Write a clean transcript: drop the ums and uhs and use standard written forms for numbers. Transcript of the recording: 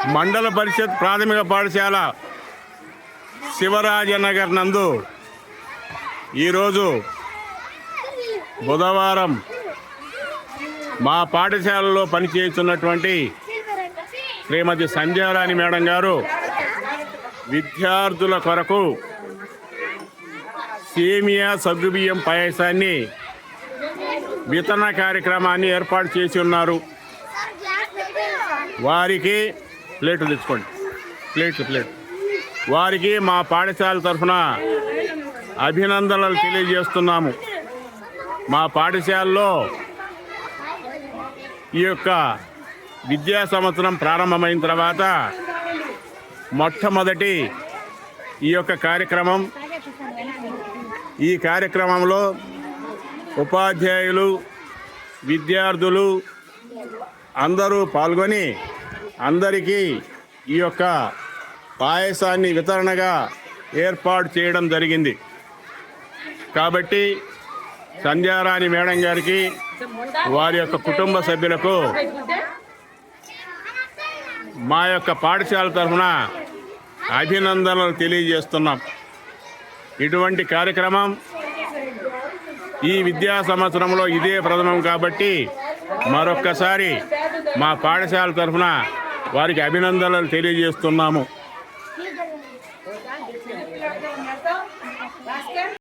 మండల పరిషత్ ప్రాథమిక పాఠశాల శివరాజనగర్ నందు ఈరోజు బుధవారం మా పాఠశాలలో పనిచేస్తున్నటువంటి శ్రీమతి సంధ్యారాణి మేడం గారు విద్యార్థుల కొరకు సేమియా సగ్గుబియ్యం పాయసాన్ని వితరణ కార్యక్రమాన్ని ఏర్పాటు చేసి ఉన్నారు. వారికి ప్లేట్లు తెచ్చుకోండి, ప్లేట్ వారికి మా పాఠశాల తరఫున అభినందనలు తెలియజేస్తున్నాము. మా పాఠశాలలో ఈ యొక్క విద్యా సంవత్సరం ప్రారంభమైన తర్వాత మొట్టమొదటి ఈ యొక్క కార్యక్రమం. ఈ కార్యక్రమంలో ఉపాధ్యాయులు, విద్యార్థులు అందరూ పాల్గొని అందరికీ ఈ యొక్క పాయసాన్ని వితరణగా ఏర్పాటు చేయడం జరిగింది. కాబట్టి సంధ్యారాణి మేడం గారికి, వారి యొక్క కుటుంబ సభ్యులకు మా యొక్క పాఠశాల తరఫున అభినందనలు తెలియజేస్తున్నాం. ఇటువంటి కార్యక్రమం ఈ విద్యా సంవత్సరంలో ఇదే ప్రథమం కాబట్టి మరొక్కసారి మా పాఠశాల తరఫున వారికి అభినందనలు తెలియజేస్తున్నాము.